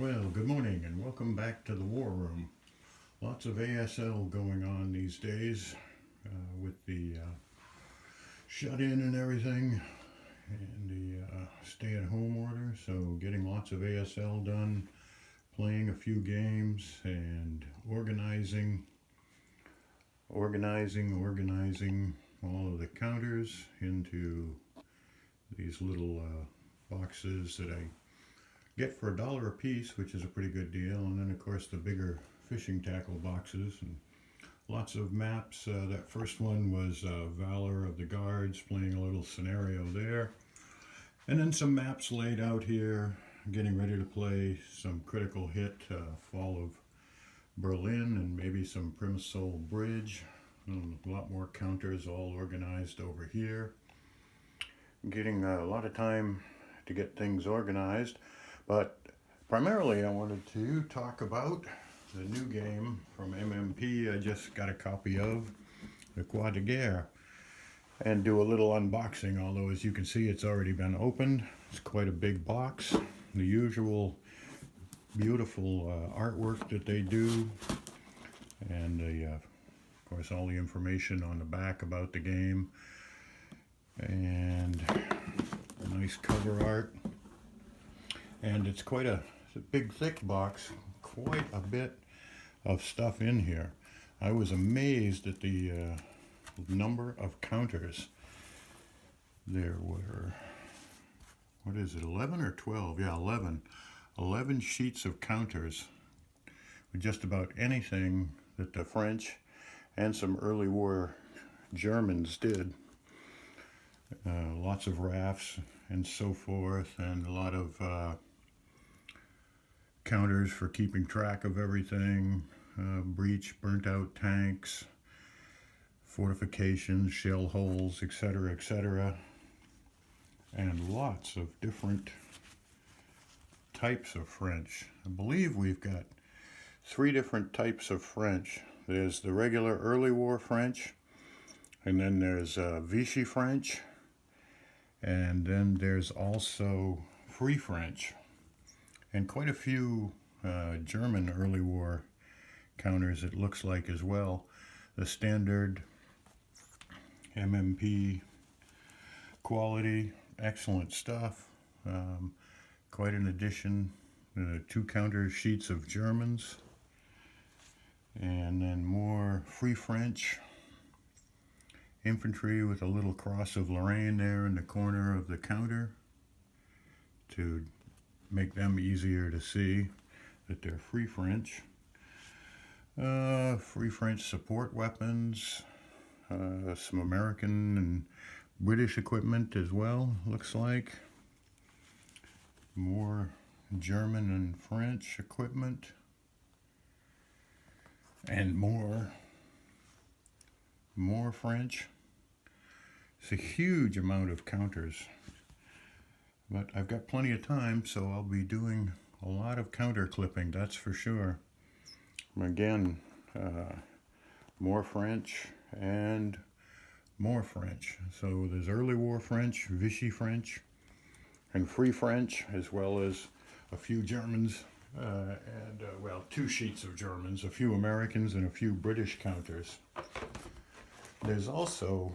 Well, good morning and welcome back to the War Room. Lots of ASL going on these days with the shut-in and everything and the stay-at-home order. So getting lots of ASL done, playing a few games and organizing all of the counters into these little boxes that I get for $1 a piece, which is a pretty good deal. And then of course the bigger fishing tackle boxes and lots of maps. That first one was Valor of the Guards, playing a little scenario there. And then some maps laid out here, getting ready to play some Critical Hit, Fall of Berlin, and maybe some Primasol Bridge. A lot more counters all organized over here. Getting a lot of time to get things organized. But primarily I wanted to talk about the new game from MMP I just got a copy of, the Croix de Guerre, and do a little unboxing, although as you can see it's already been opened. It's quite a big box. The usual beautiful artwork that they do, and of course all the information on the back about the game, and nice cover art. And it's quite a big thick box, quite a bit of stuff in here. I was amazed at the number of counters. There were, what is it, 11 or 12? Yeah, 11. 11 sheets of counters with just about anything that the French and some early war Germans did. Lots of rafts and so forth, and a lot of counters for keeping track of everything, breach, burnt out tanks, fortifications, shell holes, etc., and lots of different types of French. I believe we've got 3 different types of French. There's the regular early war French, and then there's Vichy French, and then there's also Free French. And quite a few German early war counters, it looks like, as well. The standard MMP quality, excellent stuff. Quite an addition. 2 counter sheets of Germans. And then more Free French infantry with a little cross of Lorraine there in the corner of the counter to make them easier to see that they're Free French. Free French support weapons, some American and British equipment as well, looks like. More German and French equipment. And more French. It's a huge amount of counters. But I've got plenty of time, so I'll be doing a lot of counter clipping, that's for sure. Again, more French and more French. So there's early war French, Vichy French, and Free French, as well as a few Germans, well, 2 sheets of Germans, a few Americans, and a few British counters. There's also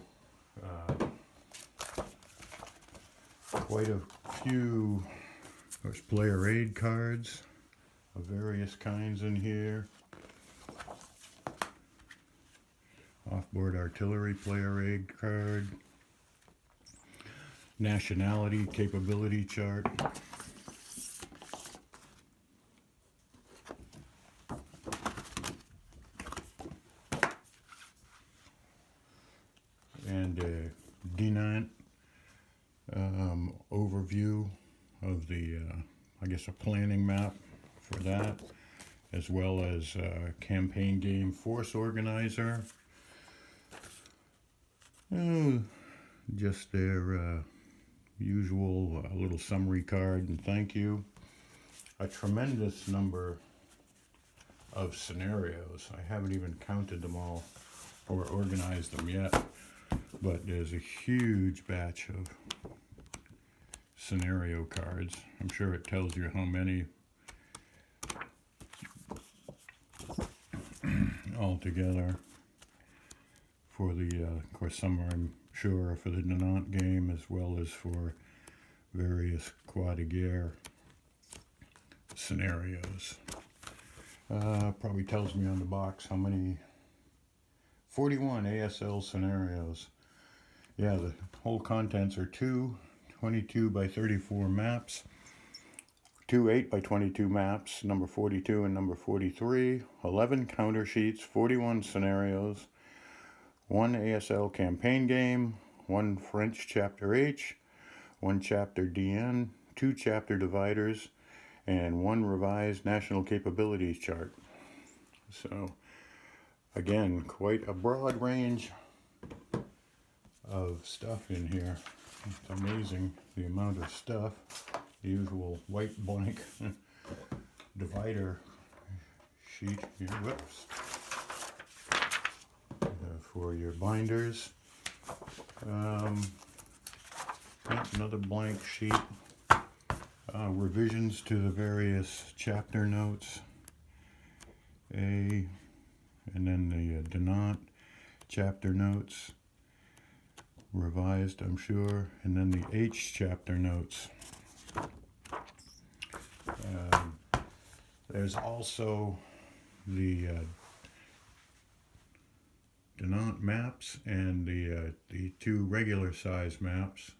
quite a few, of course, player aid cards of various kinds in here. Offboard artillery player aid card. Nationality capability chart. And a D9 overview of the, I guess, a planning map for that, as well as campaign game force organizer. Just their usual little summary card and thank you. A tremendous number of scenarios. I haven't even counted them all or organized them yet, but there's a huge batch of scenario cards. I'm sure it tells you how many all together for the, of course, some are, I'm sure, for the Nanant game, as well as for various Croix de Guerre scenarios. Probably tells me on the box how many, 41 ASL scenarios. Yeah, the whole contents are 22 by 34 maps, 8 by 22 maps, number 42 and number 43, 11 counter sheets, 41 scenarios, 1 ASL campaign game, 1 French chapter H, 1 chapter DN, 2 chapter dividers, and 1 revised national capabilities chart. So again, quite a broad range of stuff in here. It's amazing the amount of stuff. The usual white blank divider sheet here, whoops, for your binders. Another blank sheet. Revisions to the various chapter notes. And then the Nanant chapter notes. Revised, I'm sure. And then the H chapter notes. There's also the Nanant maps and the 2 regular size maps.